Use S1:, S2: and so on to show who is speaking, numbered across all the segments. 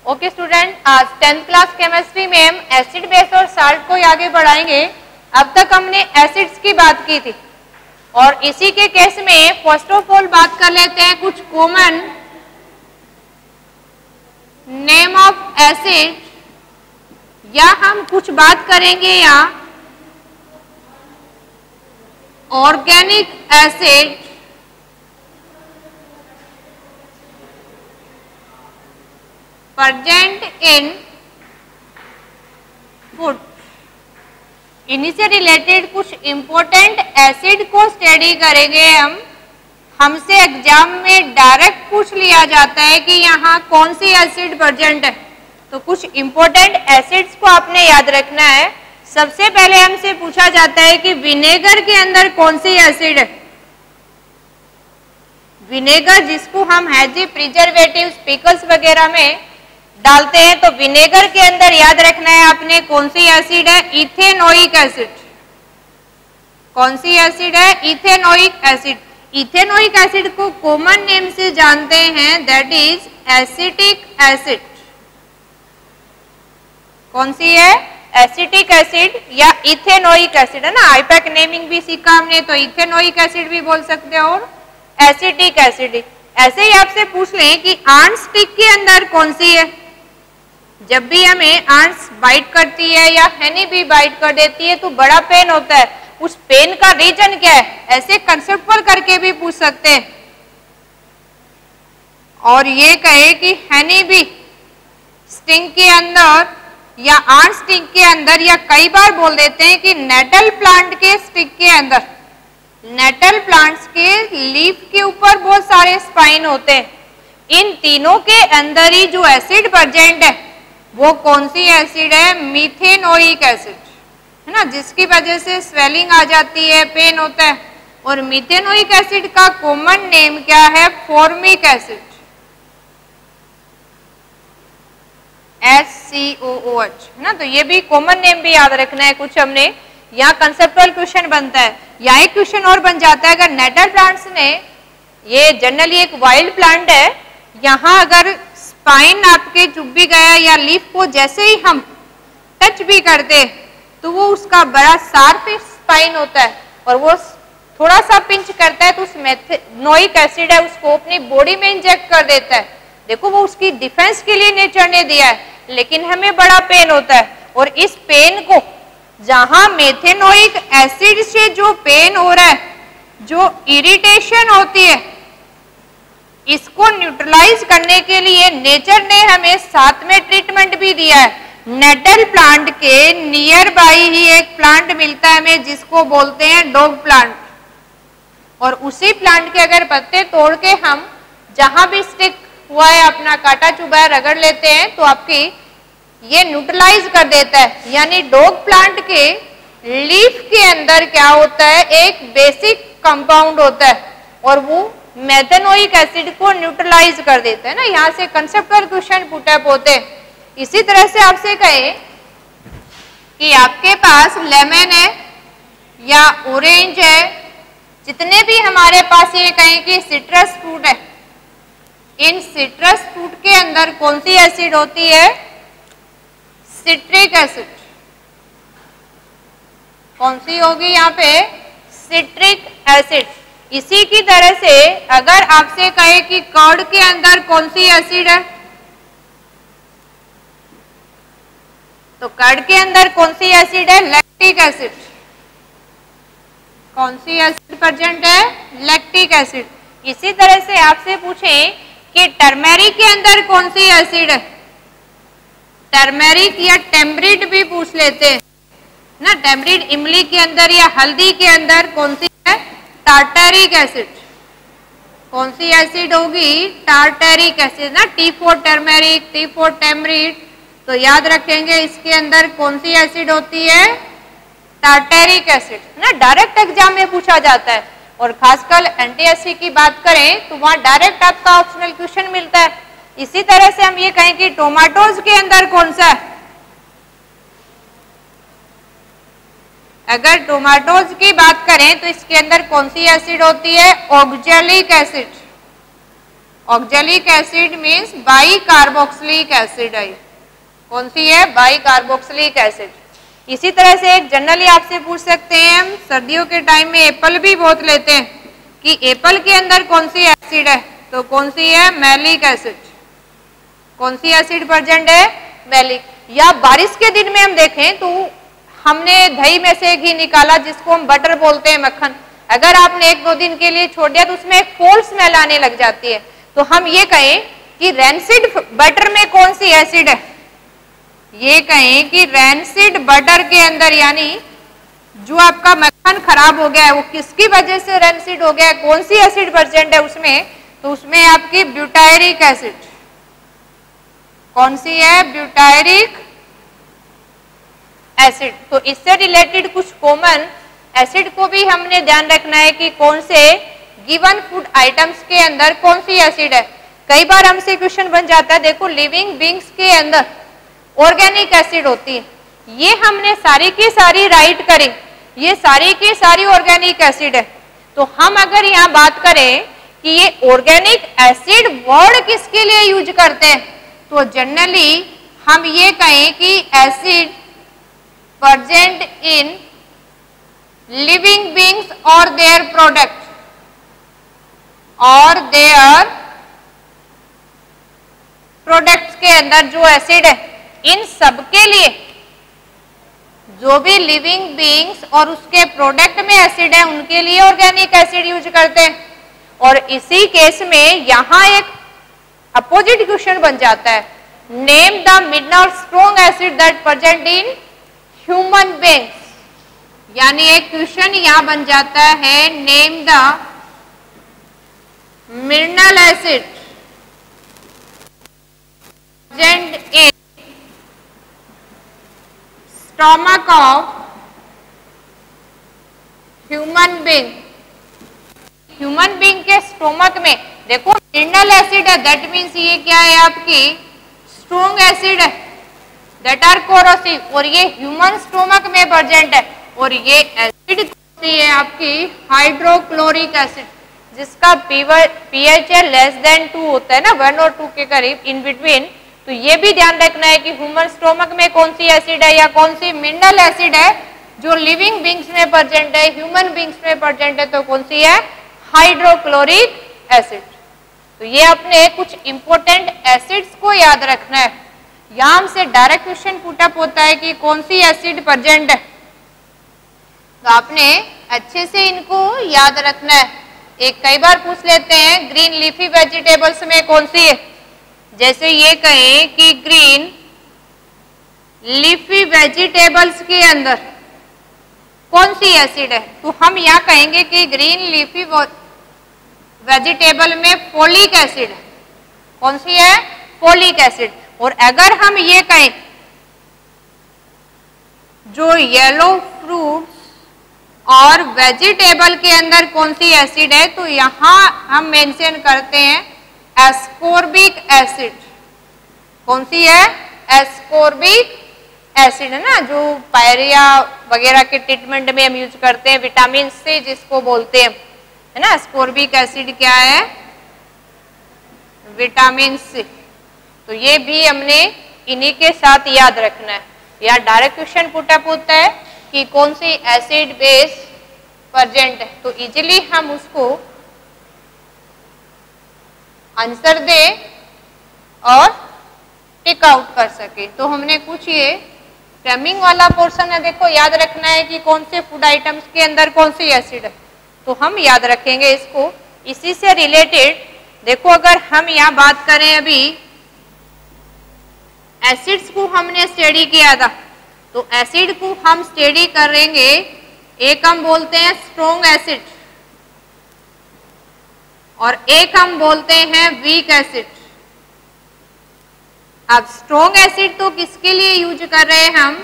S1: Okay student, आज 10th class chemistry में हम एसिड बेस और साल्ट को आगे बढ़ाएंगे। अब तक हमने एसिड्स की बात की थी और इसी के केस में फर्स्ट ऑफ ऑल बात कर लेते हैं कुछ कॉमन नेम ऑफ एसिड, या हम कुछ बात करेंगे या organic acid, present in food. इनसे रिलेटेड कुछ इंपॉर्टेंट एसिड को स्टडी करेंगे हम। हमसे एग्जाम में डायरेक्ट पूछ लिया जाता है कि यहाँ कौन सी एसिड प्रेजेंट है, तो कुछ इंपॉर्टेंट एसिड्स को आपने याद रखना है। सबसे पहले हमसे पूछा जाता है कि विनेगर के अंदर कौन सी एसिड है। विनेगर जिसको हम एज ए प्रिजर्वेटिव्स पिकल्स वगैरह में डालते हैं, तो विनेगर के अंदर याद रखना है आपने कौन सी एसिड है, इथेनोइक एसिड। कौन सी एसिड है? Ethanoic acid. इथेनोइक एसिड को कॉमन नेम से जानते हैं, दैट इज एसिटिक एसिड। कौन सी है? एसिटिक एसिड या इथेनोइक एसिड, है ना। आईपैक नेमिंग भी सीखा हमने, तो इथेनोइक एसिड भी बोल सकते हो और एसिटिक एसिड। ऐसे ही आपसे पूछ लें कि आंट स्टिक के अंदर कौन सी है। जब भी हमें आंट्स बाइट करती है या हनी भी बाइट कर देती है तो बड़ा पेन होता है, उस पेन का रीजन क्या है, ऐसे कंसेप्चुअल करके भी पूछ सकते हैं। और ये कहे कि हनी भी स्टिंग के अंदर या आंट स्टिक के अंदर, या कई बार बोल देते हैं कि नेटल प्लांट के स्टिक के अंदर, नेटल प्लांट्स के लीफ के ऊपर बहुत सारे स्पाइन होते हैं। इन तीनों के अंदर ही जो एसिड प्रेजेंट है वो कौन सी एसिड है? मीथेनोइक एसिड, है ना, जिसकी वजह से स्वेलिंग आ जाती है, पेन होता है। और मीथेनोइक एसिड का कॉमन नेम क्या है? फॉर्मिक एसिड, SCOOH, है ना। तो ये भी कॉमन नेम भी याद रखना है कुछ हमने। यहाँ कंसेप्चुअल क्वेश्चन बनता है, या एक क्वेश्चन और बन जाता है, अगर नेटल प्लांट्स ने, ये जनरली एक वाइल्ड प्लांट है, यहाँ अगर स्पाइन आपके चुभ भी गया या लीफ को जैसे ही हम टच भी करते तो वो उसका बड़ा शार्प स्पाइन होता है और वो थोड़ा सा पिंच करता है तो उस मेथेनोइक एसिड है उसको अपनी बॉडी में इंजेक्ट कर देता है। देखो वो उसकी डिफेंस के लिए नेचर ने दिया है, लेकिन हमें बड़ा पेन होता है। और इस पेन को, जहां मेथेनोइक एसिड से जो पेन हो रहा है, जो इरिटेशन होती है, इसको न्यूट्रलाइज करने के लिए नेचर ने हमें साथ में ट्रीटमेंट भी दिया है। नेटल प्लांट के नियर बाई ही एक प्लांट मिलता है हमें जिसको बोलते हैं डॉग प्लांट, और उसी प्लांट के अगर पत्ते तोड़ के हम जहां भी स्टिक हुआ है, अपना काटा चुभा है, रगड़ लेते हैं तो आपकी ये न्यूट्रलाइज कर देता है। यानी डॉग प्लांट के लीफ के अंदर क्या होता है? एक बेसिक कंपाउंड होता है और वो मेथेनोइक एसिड को न्यूट्रलाइज कर देता है ना। यहाँ से कंसेप्चुअल क्वेश्चन पुटअप होते हैं। इसी तरह से आपसे कहे कि आपके पास लेमन है या ऑरेंज है, जितने भी हमारे पास ये कहें कि सिट्रस फ्रूट है, इन सिट्रस फ्रूट के अंदर कौन सी एसिड होती है? Citric acid. कौन सी होगी यहाँ पे? Citric acid. इसी की तरह से अगर आपसे कहे कि कर्ड के अंदर कौन सी एसिड है, तो कर्ड के अंदर कौन सी एसिड है? Lactic acid. कौन सी एसिड प्रेजेंट है? Lactic acid. इसी तरह से आपसे पूछें कि टर्मेरिक के अंदर कौन सी एसिड है, टर्मेरिक या टेम्ब्रिड भी पूछ लेते हैं ना। टेम्ब्रिड इमली के अंदर या हल्दी के अंदर कौन सी है? Tartaric acid. कौन सी एसिड होगी? टार्टरिक एसिड ना। T for turmeric, T for tamarind, तो याद रखेंगे इसके अंदर कौन सी एसिड होती है? टार्टरिक एसिड ना। डायरेक्ट एग्जाम में पूछा जाता है, और खासकर NTSC की बात करें तो वहां डायरेक्ट आपका ऑप्शनल क्वेश्चन मिलता है। इसी तरह से हम ये कहें कि टोमेटोज के अंदर कौन सा है? अगर टोमेटोज की बात करें तो इसके अंदर कौन सी एसिड होती है? Oxalic acid. Oxalic acid means by carboxylic acid है। कौन सी है? By carboxylic acid. इसी तरह से एक जनरली आपसे पूछ सकते हैं, हम सर्दियों के टाइम में एप्पल भी बहुत लेते हैं कि एप्पल के अंदर कौन सी एसिड है, तो कौन सी है? Malic acid. कौन सी एसिड प्रेजेंट है? मैलिक। या बारिश के दिन में हम देखें तो हमने दही में से घी निकाला जिसको हम बटर बोलते हैं, मक्खन, अगर आपने 1-2 दिन के लिए छोड़ दिया तो उसमें एक फोल स्मेल आने लग जाती है। तो हम ये कहें कि रैंसिड बटर में कौन सी एसिड है? ये कहें कि रैंसिड बटर के अंदर, यानी जो आपका मक्खन खराब हो गया है वो किसकी वजह से रैंसिड हो गया है, कौन सी एसिड प्रेजेंट है उसमें, तो उसमें आपकी ब्यूटायरिक एसिड। कौन सी है? Butyric acid. तो इससे रिलेटेड कुछ कॉमन एसिड को भी हमने ध्यान रखना है कि कौन से गिवन फूड आइटम्स के अंदर कौन सी एसिड है। कई बार हमसे क्वेश्चन बन जाता है, देखो लिविंग बींग्स के अंदर ऑर्गेनिक एसिड होती है, ये हमने सारी की सारी राइट करें, ये सारी की सारी ऑर्गेनिक एसिड है। तो हम अगर यहाँ बात करें कि ये ऑर्गेनिक एसिड वर्ड किसके लिए यूज करते हैं, तो जनरली हम ये कहें कि acid present in living beings और देयर प्रोडक्ट और देयर प्रोडक्ट्स के अंदर जो एसिड है, इन सब के लिए जो भी लिविंग बींग्स और उसके प्रोडक्ट में एसिड है उनके लिए ऑर्गेनिक एसिड यूज करते हैं। और इसी केस में यहां एक अपोजिट क्वेश्चन बन जाता है, name the mineral strong acid that present in human beings. यानी एक क्वेश्चन यहां बन जाता है, name the mineral acid present in stomach of human being. Human being के स्टोमक में देखो मिनरल एसिड है, दैट मीन्स ये क्या है? आपकी स्ट्रॉन्ग एसिड है, दैट आर कोरोसिव, और ये ह्यूमन स्टोमक में प्रेजेंट है। और ये एसिड कौन सी है? आपकी हाइड्रोक्लोरिक एसिड, जिसका पीएच लेस देन 2 होता है ना, 1 और 2 के करीब, इन बिटवीन। तो ये भी ध्यान रखना है कि ह्यूमन स्टोमक में कौन सी एसिड है या कौन सी मिनरल एसिड है जो लिविंग बींग्स में प्रेजेंट है, ह्यूमन बींग्स में प्रेजेंट है, तो कौन सी है? Hydrochloric acid. तो ये अपने कुछ इंपॉर्टेंट एसिड्स को याद रखना है। यहां हमसे डायरेक्ट क्वेश्चन पुटअप होता है कि कौन सी एसिड प्रेजेंट है, तो आपने अच्छे से इनको याद रखना है। एक कई बार पूछ लेते हैं ग्रीन लीफी वेजिटेबल्स में कौन सी है, जैसे ये कहें कि ग्रीन लीफी वेजिटेबल्स के अंदर कौन सी एसिड है, तो हम यहाँ कहेंगे कि ग्रीन लीफी वेजिटेबल में फोलिक एसिड है। कौन सी है? Folic acid. और अगर हम ये कहें जो येलो फ्रूट्स और वेजिटेबल के अंदर कौन सी एसिड है, तो यहां हम मेंशन करते हैं एस्कोर्बिक एसिड। कौन सी है? एस्कोर्बिक एसिड है ना, जो पायरिया वगैरह के ट्रीटमेंट में हम यूज करते हैं, विटामिन सी जिसको बोलते हैं, है ना। एस्कोर्बिक एसिड क्या है? Vitamin C. तो ये भी हमने इन्हीं के साथ याद रखना है। या डायरेक्ट क्वेश्चन पुटअप होता है कि कौन सी एसिड बेस प्रेजेंट है, तो इजीली हम उसको आंसर दे और टिक आउट कर सके। तो हमने कुछ ये फ्रेमिंग वाला पोर्शन है, देखो याद रखना है कि कौन से फूड आइटम्स के अंदर कौन सी एसिड है, तो हम याद रखेंगे इसको। इसी से रिलेटेड देखो अगर हम यहाँ बात करें, अभी एसिड्स को हमने स्टडी किया था, तो एसिड को हम स्टडी करेंगे, एक हम बोलते हैं स्ट्रॉन्ग एसिड और एक हम बोलते हैं वीक एसिड। अब स्ट्रॉन्ग एसिड तो किसके लिए यूज कर रहे हैं हम?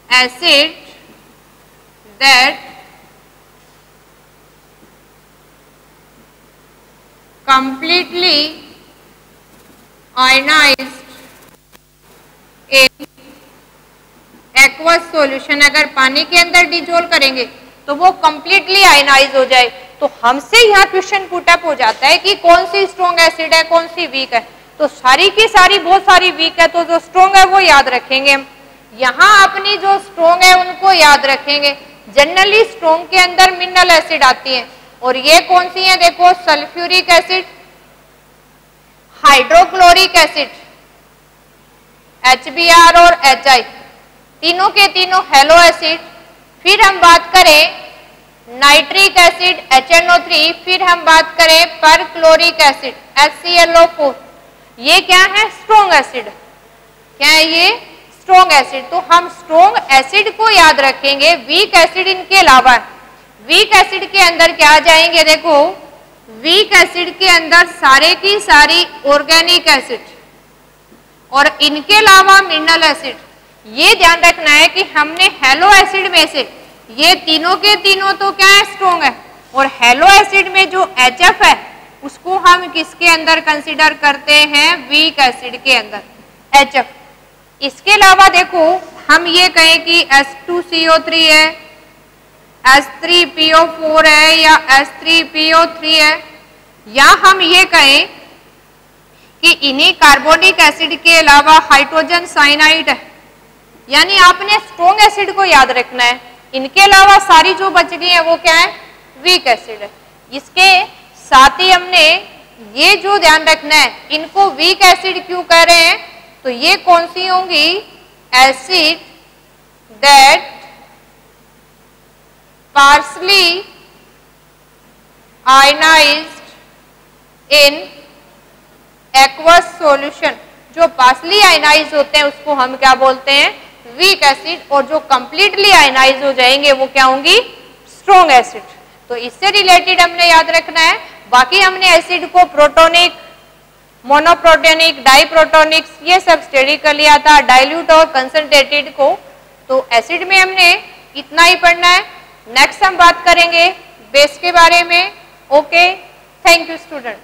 S1: Acid that completely ionized in aqueous solution। अगर पानी के अंदर डिजोल्व करेंगे तो वो completely आयनाइज हो जाए, तो हमसे यहाँ क्वेश्चन पुटअप हो जाता है कि कौन सी स्ट्रॉन्ग एसिड है, कौन सी वीक है। तो सारी की सारी बहुत सारी वीक है, तो जो स्ट्रॉन्ग है वो याद रखेंगे हम। यहाँ अपनी जो स्ट्रॉन्ग है उनको याद रखेंगे। जनरली स्ट्रॉन्ग के अंदर मिनरल एसिड आती है, और ये कौन सी है, देखो sulphuric acid, hydrochloric acid, HBr और HI, तीनों के तीनों हेलो एसिड। फिर हम बात करें नाइट्रिक एसिड HNO3, फिर हम बात करें परक्लोरिक एसिड HClO4, ये क्या है, स्ट्रॉन्ग एसिड। क्या है ये, स्ट्रॉन्ग एसिड। तो हम स्ट्रॉन्ग एसिड को याद रखेंगे, वीक एसिड इनके अलावा। वीक एसिड के अंदर क्या आ जाएंगे, देखो वीक एसिड के अंदर सारे की सारी ऑर्गेनिक एसिड, और इनके अलावा मिनरल एसिड। ये ध्यान रखना है कि हमने हेलो एसिड में से ये तीनों के तीनों तो क्या है, स्ट्रॉन्ग है, और हेलो एसिड में जो HF है उसको हम किसके अंदर कंसीडर करते हैं, वीक एसिड के अंदर, HF। इसके अलावा देखो हम ये कहें कि H2CO3 है, H3PO4 है या H3PO3 है, या हम ये कहें कि इन्हीं कार्बोनिक एसिड के अलावा हाइड्रोजन साइनाइड है। यानी आपने स्ट्रॉन्ग एसिड को याद रखना है, इनके अलावा सारी जो बच गई है वो क्या है, वीक एसिड है। इसके साथ ही हमने ये जो ध्यान रखना है, इनको वीक एसिड क्यों कह रहे हैं, तो ये कौन सी होंगी, acid that partially ionised in aqueous solution. जो पार्शली आयनाइज होते हैं उसको हम क्या बोलते हैं, वीक एसिड, और जो कंप्लीटली आयनाइज हो जाएंगे वो क्या होंगी, स्ट्रॉन्ग एसिड। तो इससे रिलेटेड हमने याद रखना है। बाकी हमने एसिड को प्रोटोनिक, मोनोप्रोटोनिक, डाइप्रोटोनिक्स ये सब स्टडी कर लिया था, डाइल्यूट और कंसंट्रेटेड को। तो एसिड में हमने इतना ही पढ़ना है। नेक्स्ट हम बात करेंगे बेस के बारे में। Okay, thank you student.